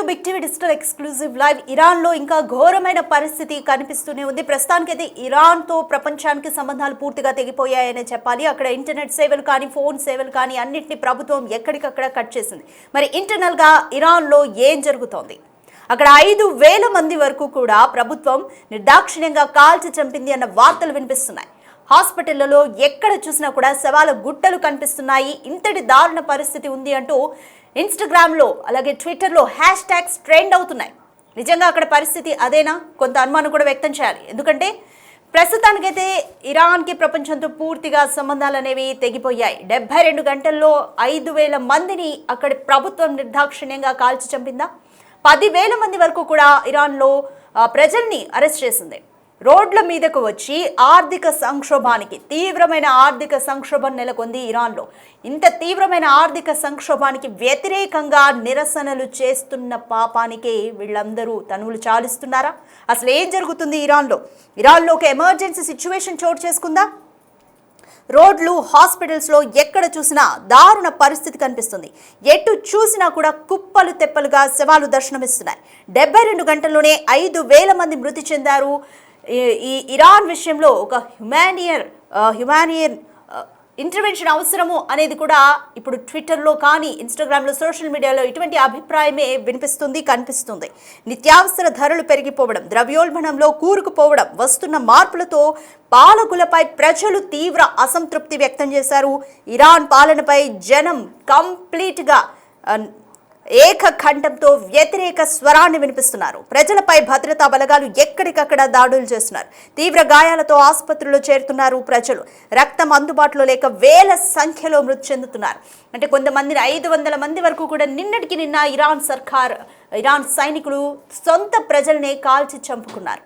Big TV digital exclusive live. Iran లో ఇంకా ఘోరమైన పరిస్థితి కనిపిస్తూనే ఉంది. ప్రస్తుతానికైతే ఇరాన్ తో ప్రపంచానికి సంబంధాలు పూర్తిగా తెగిపోయాయనే చెప్పాలి. అక్కడ ఇంటర్నెట్ సేవలు కానీ ఫోన్ సేవలు కానీ అన్నింటినీ ప్రభుత్వం ఎక్కడికక్కడ కట్ చేసింది. మరి ఇంటర్నల్ గా ఇరాన్ లో ఏం జరుగుతోంది? అక్కడ 5,000 మంది వరకు కూడా ప్రభుత్వం నిర్దాక్షిణ్యంగా కాల్చి చంపింది అన్న వార్తలు వినిపిస్తున్నాయి. హాస్పిటళ్లలో ఎక్కడ చూసినా కూడా శవాల గుట్టలు కనిపిస్తున్నాయి. ఇంతటి దారుణ పరిస్థితి ఉంది అంటూ ఇన్స్టాగ్రామ్లో అలాగే ట్విట్టర్లో హ్యాష్ ట్యాగ్స్ ట్రెండ్ అవుతున్నాయి. నిజంగా అక్కడ పరిస్థితి అదేనా? కొంత అనుమానం కూడా వ్యక్తం చేయాలి. ఎందుకంటే ప్రస్తుతానికైతే ఇరాన్కి ప్రపంచంతో పూర్తిగా సంబంధాలు అనేవి తెగిపోయాయి. 72 గంటల్లో 5,000 మందిని అక్కడి ప్రభుత్వం నిర్దాక్షిణ్యంగా కాల్చి చంపిందా? 10,000 మంది వరకు కూడా ఇరాన్లో ప్రజల్ని అరెస్ట్ చేసింది. రోడ్ల మీదకు వచ్చి ఆర్థిక సంక్షోభానికి, తీవ్రమైన ఆర్థిక సంక్షోభం నెలకొంది ఇరాన్లో. ఇంత తీవ్రమైన ఆర్థిక సంక్షోభానికి వ్యతిరేకంగా నిరసనలు చేస్తున్న పాపానికి వీళ్ళందరూ తనువులు చాలిస్తున్నారా? అసలు ఏం జరుగుతుంది ఇరాన్లో? ఇరాన్లో ఒక ఎమర్జెన్సీ సిచ్యువేషన్ చోటు చేసుకుందా? రోడ్లు, హాస్పిటల్స్లో ఎక్కడ చూసినా దారుణ పరిస్థితి కనిపిస్తుంది. ఎటు చూసినా కూడా కుప్పలు తెప్పలుగా శవాలు దర్శనమిస్తున్నాయి. 72 గంటల్లోనే 5,000 మంది మృతి చెందారు. ఈ ఇరాన్ విషయంలో ఒక హ్యుమానియన్ ఇంటర్వెన్షన్ అవసరము అనేది కూడా ఇప్పుడు ట్విట్టర్లో కానీ ఇన్స్టాగ్రామ్లో, సోషల్ మీడియాలో ఇటువంటి అభిప్రాయమే వినిపిస్తుంది, కనిపిస్తుంది. నిత్యావసర ధరలు పెరిగిపోవడం, ద్రవ్యోల్బణంలో కూరుకుపోవడం, వస్తున్న మార్పులతో పాలకులపై ప్రజలు తీవ్ర అసంతృప్తి వ్యక్తం చేశారు. ఇరాన్ పాలనపై జనం కంప్లీట్గా ఏకఖండంతో వ్యతిరేక స్వరాన్ని వినిపిస్తున్నారు. ప్రజలపై భద్రతా బలగాలు ఎక్కడికక్కడ దాడులు చేస్తున్నారు. తీవ్ర గాయాలతో ఆసుపత్రుల్లో చేరుతున్నారు ప్రజలు. రక్తం అందుబాటులో లేక వేల సంఖ్యలో మృతి చెందుతున్నారు. అంటే కొంతమందిని 500 మంది వరకు కూడా నిన్నటికి నిన్న ఇరాన్ సైనికులు సొంత ప్రజలనే కాల్చి చంపుకున్నారు.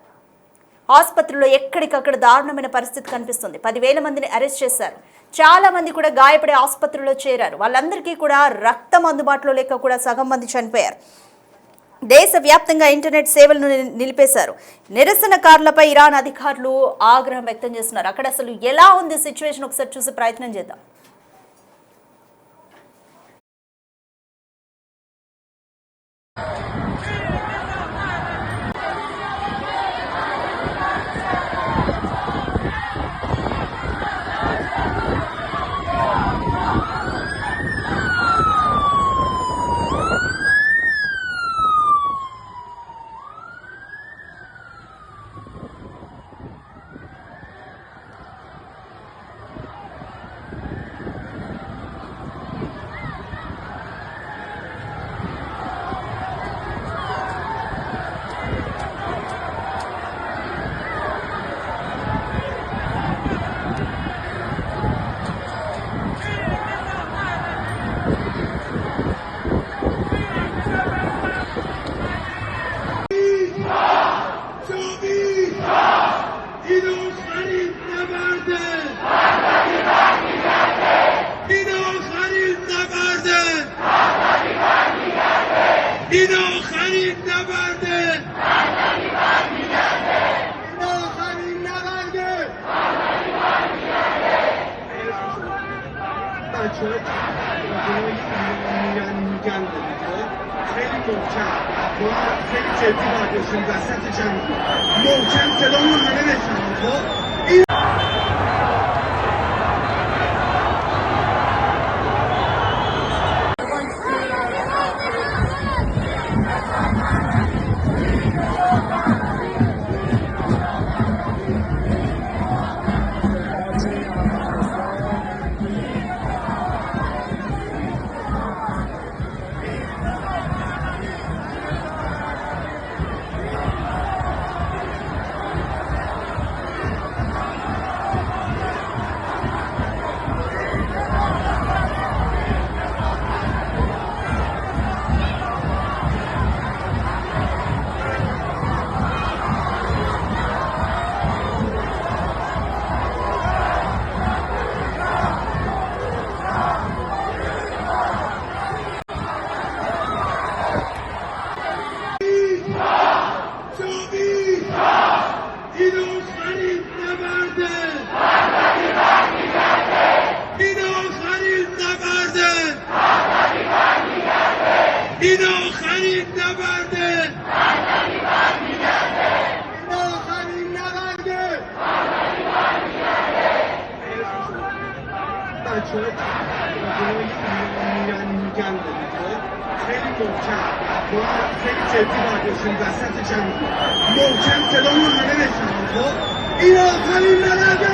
ఆసుపత్రుల్లో ఎక్కడికక్కడ దారుణమైన పరిస్థితి కనిపిస్తుంది. 10,000 మందిని అరెస్ట్ చేశారు. చాలా మంది కూడా గాయపడే ఆసుపత్రుల్లో చేరారు. వాళ్ళందరికీ కూడా రక్తం అందుబాటులో లేక కూడా సగం మంది చనిపోయారు. దేశవ్యాప్తంగా ఇంటర్నెట్ సేవలను నిలిపేశారు. నిరసనకారులపై ఇరాన్ అధికారులు ఆగ్రహం వ్యక్తం చేస్తున్నారు. అక్కడ అసలు ఎలా ఉంది సిచ్యువేషన్ ఒకసారి చూసే ప్రయత్నం చేద్దాం. خیلی محکم و خیلی جدی باید باشیم وسط جمع محکم صدامون همه بشنیم. خب این آخرین نبرد شد میگن خیلی محکم ما خیلی جدی باید باشیم وسط جمع محکم صدامون همه بشنن خب این آخرین نبرده.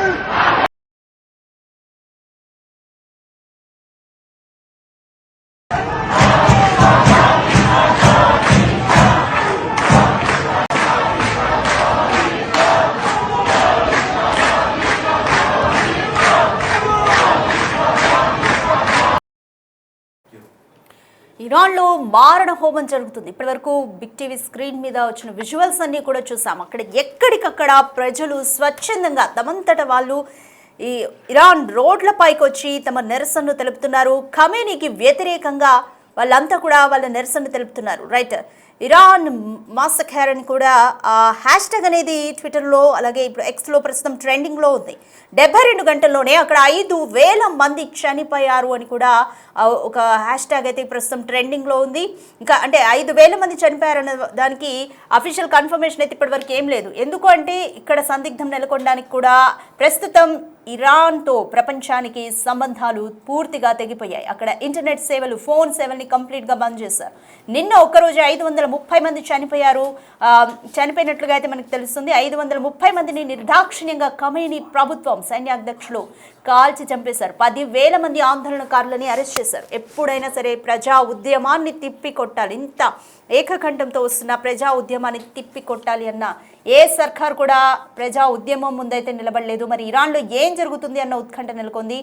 ఇరాన్లో మారణ హోమం జరుగుతుంది. ఇప్పటివరకు బిగ్ టీవీ స్క్రీన్ మీద వచ్చిన విజువల్స్ అన్నీ కూడా చూసాం. అక్కడ ఎక్కడికక్కడ ప్రజలు స్వచ్ఛందంగా తమంతట వాళ్ళు ఈ ఇరాన్ రోడ్లపైకి వచ్చి తమ నిరసనను తెలుపుతున్నారు. ఖమేనీకి వ్యతిరేకంగా వాళ్ళంతా కూడా వాళ్ళ నిరసన తెలుపుతున్నారు. రైట్, ఇరాన్ మాసఖేర్ అని కూడా హ్యాష్ ట్యాగ్ అనేది ట్విట్టర్లో అలాగే ఇప్పుడు ఎక్స్లో ప్రస్తుతం ట్రెండింగ్లో ఉంది. 72 గంటల్లోనే అక్కడ 5,000 మంది చనిపోయారు అని కూడా ఒక హ్యాష్ ట్యాగ్ అయితే ప్రస్తుతం ట్రెండింగ్లో ఉంది. ఇంకా అంటే 5,000 మంది చనిపోయారన్న దానికి అఫీషియల్ కన్ఫర్మేషన్ అయితే ఇప్పటివరకు ఏం లేదు. ఎందుకు అంటే ఇక్కడ సందిగ్ధం నెలకొనడానికి కూడా ప్రస్తుతం ఇరాన్తో ప్రపంచానికి సంబంధాలు పూర్తిగా తెగిపోయాయి. అక్కడ ఇంటర్నెట్ సేవలు, ఫోన్ సేవల్ని కంప్లీట్గా బంద్ చేశారు. నిన్న ఒక్కరోజు 530 మంది చనిపోయినట్లుగా అయితే మనకు తెలుస్తుంది. 530 మందిని నిర్దాక్షిణ్యంగా ఖమేనీ ప్రభుత్వం సైన్యాధ్యక్షులు కాల్చి చంపేశారు. 10,000 మంది ఆందోళనకారులని అరెస్ట్ చేశారు. ఎప్పుడైనా సరే ప్రజా ఉద్యమాన్ని తిప్పి కొట్టాలి, ఇంత ఏకకంఠంతో వస్తున్న ప్రజా ఉద్యమాన్ని తిప్పి కొట్టాలి అన్న ఏ సర్కార్ కూడా ప్రజా ఉద్యమం ముందైతే నిలబడలేదు. మరి ఇరాన్లో ఏం జరుగుతుంది అన్న ఉత్కంఠ నెలకొంది.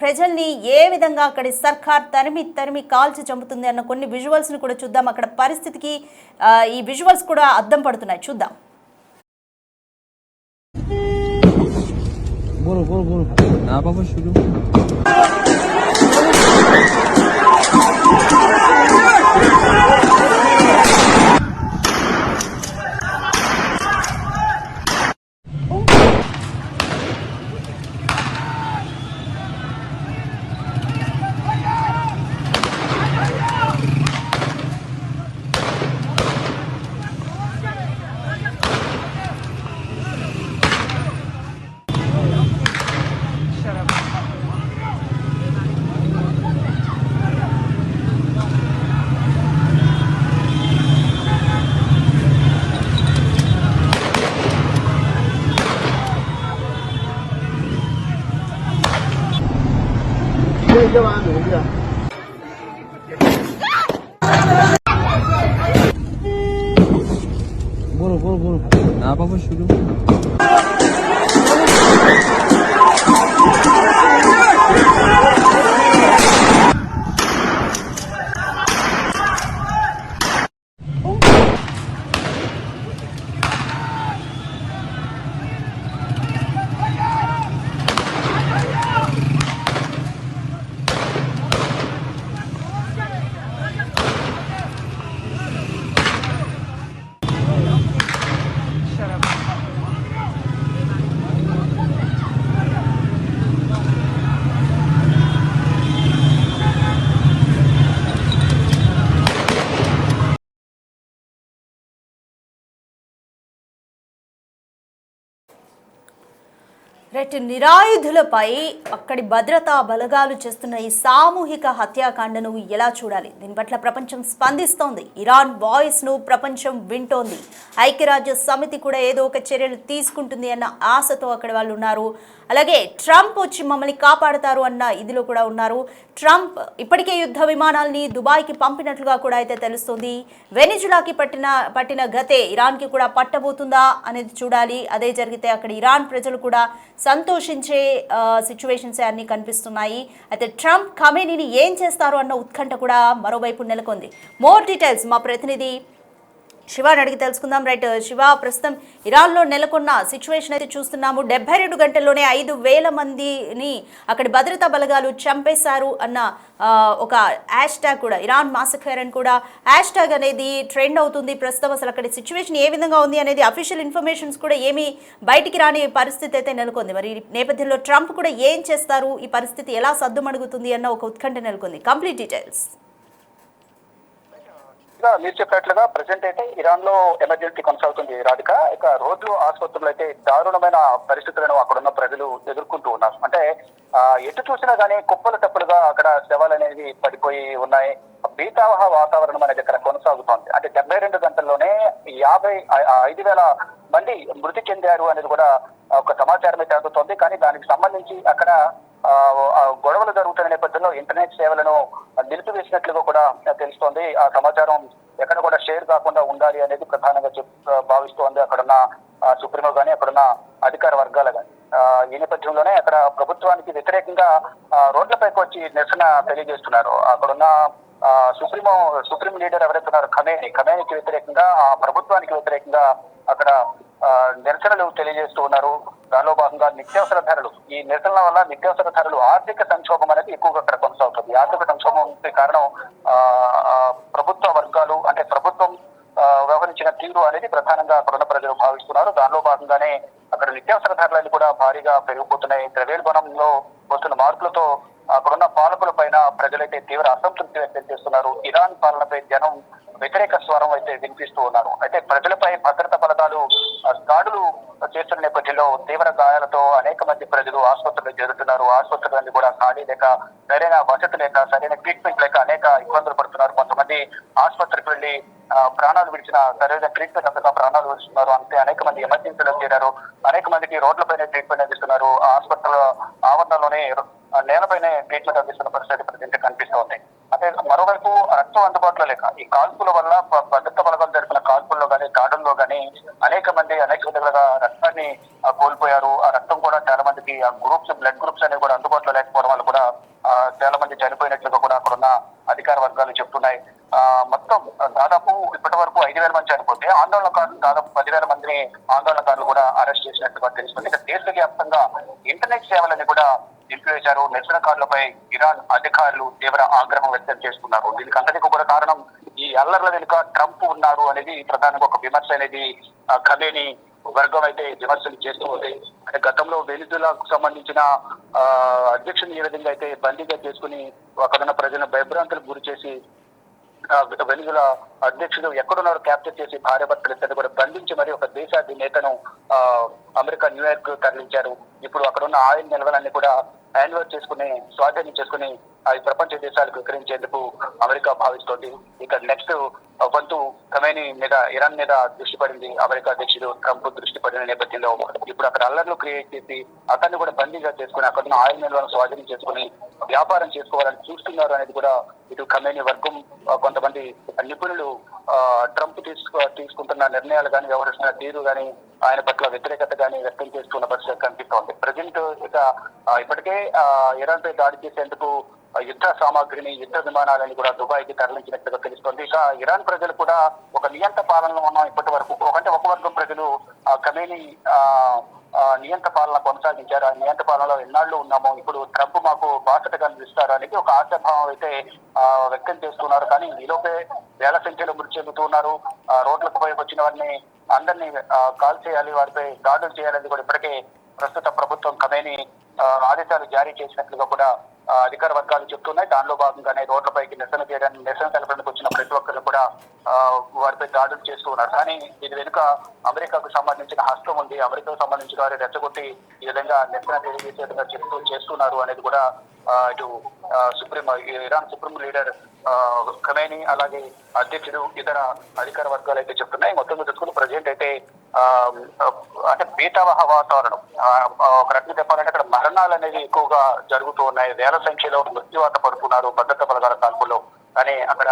ప్రజల్ని ఏ విధంగా అక్కడి సర్కార్ తరిమి కాల్చి చంపుతుంది అన్న కొన్ని విజువల్స్ని కూడా చూద్దాం. అక్కడ పరిస్థితికి ఈ విజువల్స్ కూడా అద్దం పడుతున్నాయి, చూద్దాం. ना बाबा शुरू बोलो ना बाबा शुरू రైట్, నిరాయుధులపై అక్కడి భద్రతా బలగాలు చేస్తున్న ఈ సామూహిక హత్యాకాండను ఎలా చూడాలి? దీని పట్ల ప్రపంచం స్పందిస్తోంది. ఇరాన్ వాయిస్ను ప్రపంచం వింటోంది. ఐక్యరాజ్య సమితి కూడా ఏదో ఒక చర్యలు తీసుకుంటుంది అన్న ఆశతో అక్కడ వాళ్ళు ఉన్నారు. అలాగే ట్రంప్ వచ్చి మమ్మల్ని కాపాడుతారు అన్న ఇదిలో కూడా ఉన్నారు. ట్రంప్ ఇప్పటికే యుద్ధ విమానాల్ని దుబాయ్కి పంపినట్లుగా కూడా అయితే తెలుస్తుంది. వెనిజులాకి పట్టిన గతే ఇరాన్కి కూడా పట్టబోతుందా అనేది చూడాలి. అదే జరిగితే అక్కడ ఇరాన్ ప్రజలు కూడా సంతోషించే సిచ్యువేషన్స్ అన్నీ కనిపిస్తున్నాయి. అయితే ట్రంప్ ఖమేనీని ఏం చేస్తారు అన్న ఉత్కంఠ కూడా మరోవైపు నెలకొంది. మోర్ డీటెయిల్స్ మా ప్రతినిధి శివాని అడిగి తెలుసుకుందాం. రైట్ శివ, ప్రస్తుతం ఇరాన్లో నెలకొన్న సిచ్యువేషన్ అయితే చూస్తున్నాము. 72 గంటల్లోనే 5,000 మందిని అక్కడి భద్రతా బలగాలు చంపేశారు అన్న ఒక హ్యాష్ ట్యాగ్ కూడా, ఇరాన్ మాసఖేర్ అని కూడా హ్యాష్ ట్యాగ్ అనేది ట్రెండ్ అవుతుంది. ప్రస్తుతం అసలు అక్కడి సిచ్యువేషన్ ఏ విధంగా ఉంది అనేది అఫీషియల్ ఇన్ఫర్మేషన్స్ కూడా ఏమీ బయటికి రాని పరిస్థితి అయితే నెలకొంది. మరి నేపథ్యంలో ట్రంప్ కూడా ఏం చేస్తారు, ఈ పరిస్థితి ఎలా సద్దుమణుగుతుంది అన్న ఒక ఉత్కంఠ నెలకొంది. Complete details. మీరు చెప్పినట్లుగా ప్రెసెంట్ అయితే ఇరాన్ లో ఎమర్జెన్సీ కొనసాగుతుంది రాధిక. ఇక రోడ్లు ఆసుపత్రులు అయితే దారుణమైన పరిస్థితులను అక్కడున్న ప్రజలు ఎదుర్కొంటూ ఉన్నారు. అంటే ఎటు చూసినా గానీ కుప్పలు టప్పులుగా అక్కడ శవాలు అనేవి పడిపోయి ఉన్నాయి. భీతావహ వాతావరణం అనేది ఇక్కడ కొనసాగుతోంది. అంటే 72 గంటల్లోనే 5,000 మంది మృతి చెందారు అనేది కూడా ఒక సమాచారం అయితే అందుతోంది. కానీ దానికి సంబంధించి అక్కడ గొడవలు జరుగుతున్న నేపథ్యంలో ఇంటర్నెట్ సేవలను నిలిపివేసినట్లుగా కూడా తెలుస్తోంది. ఆ సమాచారం ఎక్కడ కూడా షేర్ కాకుండా ఉండాలి అనేది ప్రధానంగా భావిస్తోంది అక్కడున్న సుప్రీమో గానీ అక్కడున్న అధికార వర్గాలు కానీ. ఈ నేపథ్యంలోనే అక్కడ ప్రభుత్వానికి వ్యతిరేకంగా రోడ్లపైకి వచ్చి నిరసన తెలియజేస్తున్నారు. అక్కడున్న సుప్రీం లీడర్ ఎవరైతే ఉన్నారో ఖమేనీకి వ్యతిరేకంగా ఆ ప్రభుత్వానికి వ్యతిరేకంగా అక్కడ నిరసనలు తెలియజేస్తూ ఉన్నారు. దానిలో భాగంగా నిత్యావసర ధరలు, ఈ నిరసనల వల్ల నిత్యావసర ధరలు ఆర్థిక సంక్షోభం అనేది ఎక్కువగా అక్కడ కొనసాగుతుంది. ఆర్థిక సంక్షోభం కారణం ప్రభుత్వ వర్గాలు అంటే ప్రభుత్వం వ్యవహరించిన తీరు అనేది ప్రధానంగా అక్కడున్న ప్రజలు భావిస్తున్నారు. దానిలో భాగంగానే అక్కడ నిత్యావసర ధరలు కూడా భారీగా పెరిగిపోతున్నాయి. ద్రవ్యోల్బణంలో వస్తున్న మార్పులతో అక్కడున్న పాలకుల పైన ప్రజలైతే తీవ్ర అసంతృప్తి వ్యక్తం చేస్తున్నారు. ఇరాన్ పాలనపై జనం వ్యతిరేక స్వరం అయితే వినిపిస్తూ ఉన్నారు. అయితే ప్రజలపై భద్రతా బలగాలు దాడులు చేస్తున్న నేపథ్యంలో తీవ్ర గాయాలతో అనేక మంది ప్రజలు ఆసుపత్రులకు చేరుతున్నారు. ఆసుపత్రులన్నీ కూడా ఖాళీ లేక, సరైన వసతి లేక, సరైన ట్రీట్మెంట్ లేక అనేక ఇబ్బందులు పడుతున్నారు. కొంతమంది ఆసుపత్రికి వెళ్లి ప్రాణాలు విడిచిన, సరైన ట్రీట్మెంట్ అంతగా ప్రాణాలు విడుస్తున్నారు. అంతే అనేక మంది ఎమర్జెన్సీలో చేరారు. అనేక మందికి రోడ్లపైనే ట్రీట్మెంట్ అందిస్తున్నారు. ఆసుపత్రుల ఆవరణలోనే నేలపైనే ట్రీట్మెంట్ అందిస్తున్న పరిస్థితి ప్రజెంట్ కనిపిస్తోంది. అంటే మరోవైపు రక్తం అందుబాటులో లేక ఈ కాల్పుల వల్ల భద్రతా బలగాలు జరిపిన కాల్పుల్లో కానీ దాడుల్లో కానీ అనేక మంది అనేక విధాలుగా రక్తాన్ని కోల్పోయారు. ఆ రక్తం కూడా చాలా మందికి ఆ బ్లడ్ గ్రూప్స్ అనేవి కూడా అందుబాటులో లేకపోవడం వల్ల కూడా చాలా మంది చనిపోయినట్లుగా కూడా అక్కడున్న అధికార వర్గాలు చెప్తున్నాయి. మొత్తం దాదాపు ఇప్పటి వరకు 5,000 మంది చనిపోతే ఆందోళనకారులు దాదాపు 10,000 మందిని ఆందోళనకారులు కూడా అరెస్ట్ చేసినట్టుగా తెలుస్తుంది. ఇక దేశవ్యాప్తంగా ఇంటర్నెట్ సేవలని కూడా నిలిపివేశారు. నిరసనకారులపై ఇరాన్ అధికారులు తీవ్ర ఆగ్రహం వ్యక్తం చేస్తున్నారు. దీనికి అంతటికి కూడా కారణం ఈ అల్లర్ల వెనుక ట్రంప్ ఉన్నారు అనేది ప్రధానంగా ఒక విమర్శ అనేది ఖమేనీ వర్గం అయితే విమర్శలు చేస్తూ ఉంది. అంటే గతంలో వెనిజులాకు సంబంధించిన అధ్యక్షుని ఏ విధంగా అయితే బందీగా చేసుకుని అక్కడున్న ప్రజలను భయభ్రాంతులకు గురి చేసి వెనిజులా అధ్యక్షుడు ఎక్కడున్నారో క్యాప్చర్ చేసి భార్యాభర్తలు ఇద్దరు కూడా బంధించి మరి ఒక దేశాధినేతను అమెరికా న్యూయార్క్ తరలించారు. ఇప్పుడు అక్కడున్న ఆయిల్ నిల్వలన్నీ కూడా హ్యాండ్ ఓవర్ చేసుకుని స్వాధీనం చేసుకుని అవి ప్రపంచ దేశాలకు విక్రయించేందుకు అమెరికా భావిస్తోంది. ఇక నెక్స్ట్ వంతు ఖమేనీ మీద, ఇరాన్ మీద దృష్టి పడింది. అమెరికా అధ్యక్షుడు ట్రంప్ దృష్టి పడిన నేపథ్యంలో ఇప్పుడు అక్కడ అల్లర్లు క్రియేట్ చేసి అతన్ని కూడా బందీగా చేసుకుని అక్కడున్న ఆయిల్ నిల్వలను స్వాధీనం చేసుకుని వ్యాపారం చేసుకోవాలని చూస్తున్నారు అనేది కూడా ఇటు ఖమేనీ వర్గం, కొంతమంది నిపుణులు ట్రంప్ తీసుకుంటున్న నిర్ణయాలు కానీ, వ్యవహరిస్తున్న తీరు కానీ, ఆయన పట్ల వ్యతిరేకత కానీ వ్యక్తం చేస్తున్న పరిస్థితి కనిపిస్తోంది. ప్రజెంట్ ఇక ఇప్పటికే ఇరాన్ పై దాడి చేసేందుకు యుద్ధ సామాగ్రిని, యుద్ధ విమానాలని కూడా దుబాయ్కి తరలించినట్టుగా తెలుస్తోంది. ఇక ఇరాన్ ప్రజలు కూడా ఒక నియంత పాలనలో ఉన్నాం ఇప్పటి వరకు. ఒక వర్గం ప్రజలు ఖమేనీ నియంత పాలన కొనసాగించారు. ఆ నియంత పాలనలో ఎన్నాళ్ళు ఉన్నాము, ఇప్పుడు ట్రంప్ మాకు బాధ్యతగా నిలుస్తారు అనేది ఒక ఆశాభావం అయితే వ్యక్తం చేస్తున్నారు. కానీ ఈలోపే వేల సంఖ్యలో మృతి చెందుతూ ఉన్నారు. రోడ్లకు పోయి వచ్చిన వారిని అందరినీ కాల్ చేయాలి, వారిపై దాడులు చేయాలని కూడా ఇప్పటికే ప్రస్తుత ప్రభుత్వం ఖమేనీ ఆదేశాలు జారీ చేసినట్లుగా కూడా అధికార వర్గాలు చెప్తున్నాయి. దానిలో భాగంగానే రోడ్లపైకి నిరసన తెలపడానికి వచ్చిన ప్రతి ఒక్కరు కూడా వారిపై దాడులు చేస్తూ ఉన్నారు. కానీ దీని వెనుక అమెరికాకు సంబంధించిన హస్తం ఉంది. అమెరికాకు సంబంధించిన వారి రెచ్చగొట్టి ఈ విధంగా నిరసన తెలియజేసేట్టుగా చేస్తున్నారు అనేది కూడా ఇటు ఇరాన్ సుప్రీం లీడర్ ఖమేనీ, అలాగే అధ్యక్షుడు, ఇతర అధికార వర్గాలు అయితే చెప్తున్నాయి. మొత్తం చూసుకుని ప్రజెంట్ అయితే అంటే భీతావహ వాతావరణం, ఒక రకంగా చెప్పాలంటే అక్కడ మరణాలు అనేవి ఎక్కువగా జరుగుతూ ఉన్నాయి. వేల సంఖ్యలో మృత్యువాత పడుతున్నారు భద్రతా బలగాల కాల్పుల్లో. కానీ అక్కడ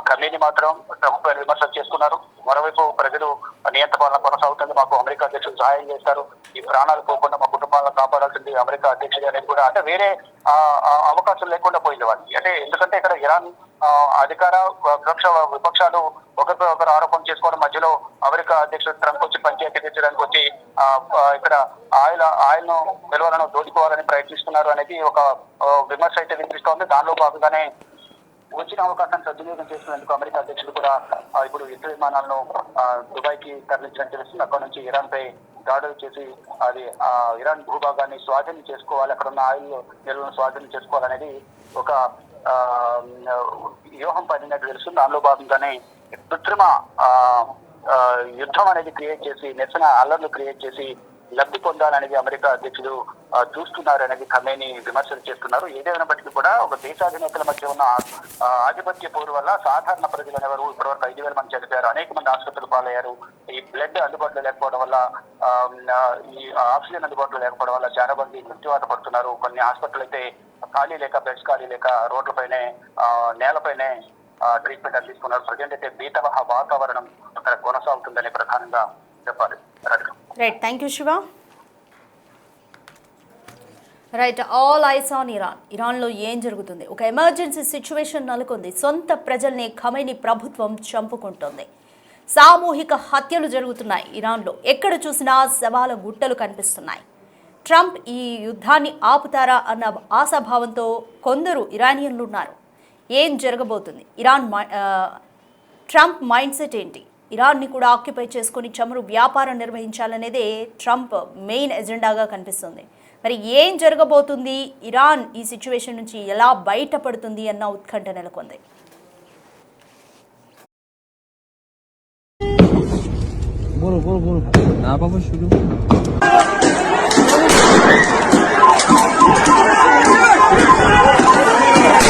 ఖమేనీ మాత్రం ట్రంప్ విమర్శలు చేస్తున్నారు. మరోవైపు ప్రజలు నియంత పాలన కొనసాగుతుంది, మాకు అమెరికా అధ్యక్షులు సహాయం చేస్తారు, ఈ ప్రాణాలు పోకుండా మా కుటుంబాలను కాపాడాల్సింది అమెరికా అధ్యక్షుడు అనేది కూడా, అంటే వేరే అవకాశం లేకుండా పోయింది వాళ్ళకి. అంటే ఎందుకంటే ఇక్కడ ఇరాన్ అధికార విపక్షాలు ఒకరిపై ఆరోపణ చేసుకోవడం మధ్యలో అమెరికా అధ్యక్షుడు ట్రంప్ వచ్చి పంచాయతీ తెచ్చడానికి వచ్చి ఇక్కడ ఆయిల్ ను నిల్వలను దోచుకోవాలని ప్రయత్నిస్తున్నారు అనేది ఒక విమర్శ అయితే వినిపిస్తోంది. దానిలో భాగంగానే వచ్చిన అవకాశాన్ని సద్వినియోగం చేసినందుకు అమెరికా అధ్యక్షుడు కూడా ఇప్పుడు యుద్ధ విమానాలను దుబాయ్కి తరలించినట్టు తెలుస్తుంది. అక్కడ నుంచి ఇరాన్ పై దాడులు చేసి అది ఇరాన్ భూభాగాన్ని స్వాధీనం చేసుకోవాలి, అక్కడ ఉన్న ఆయిల్ నిల్వలను స్వాధీనం చేసుకోవాలనేది ఒక వ్యూహం పడినట్టు తెలుస్తుంది. దానిలో భాగంగానే కృత్రిమ యుద్ధం అనేది క్రియేట్ చేసి నిరసన అల్లర్లు క్రియేట్ చేసి లబ్ధి పొందాలనేది అమెరికా అధ్యక్షుడు చూస్తున్నారు అనేది ఖమేని విమర్శలు చేస్తున్నారు. ఏదేమైనప్పటికీ కూడా ఒక దేశాధినేతల మధ్య ఉన్న ఆధిపత్య పోరు వల్ల సాధారణ ప్రజలు అనేవారు ఇప్పటివరకు 5,000 మంది చనిపోయారు, అనేక మంది ఆసుపత్రులు పాలయ్యారు. ఈ బ్లడ్ అందుబాటులో లేకపోవడం వల్ల, ఈ ఆక్సిజన్ అందుబాటులో లేకపోవడం వల్ల చాలా మంది మృత్యువాత పడుతున్నారు. కొన్ని హాస్పిటల్ అయితే ఖాళీ లేక, బెడ్స్ ఖాళీ లేక రోడ్లపైనే నేలపైనే ట్రీట్మెంట్ అందిస్తున్నారు. ప్రజెంట్ అయితే బీత వాతావరణం అక్కడ కొనసాగుతుందని ప్రధానంగా చెప్పాలి. Right, thank you Shiva. Right, all eyes on Iran. ఇరాన్లో ఏం జరుగుతుంది? ఒక ఎమర్జెన్సీ సిచ్యువేషన్ నెలకొంది. సొంత ప్రజల్ని ఖమేని ప్రభుత్వం చంపుకుంటుంది. సామూహిక హత్యలు జరుగుతున్నాయి ఇరాన్లో. ఎక్కడ చూసినా శవాల గుట్టలు కనిపిస్తున్నాయి. ట్రంప్ ఈ యుద్ధాన్ని ఆపుతారా అన్న ఆశాభావంతో కొందరు ఇరానియన్లు ఉన్నారు. ఏం జరగబోతుంది? ట్రంప్ మైండ్ సెట్ ఏంటి? ఇరాన్ని కూడా ఆక్యుపై చేసుకుని చమురు వ్యాపారం నిర్వహించాలనేదే ట్రంప్ మెయిన్ ఎజెండాగా కనిపిస్తుంది. మరి ఏం జరగబోతుంది? ఇరాన్ ఈ సిచ్యువేషన్ నుంచి ఎలా బయటపడుతుంది అన్న ఉత్కంఠ నెలకొంది. बोलो बोलो बोलो ना पापा शुरू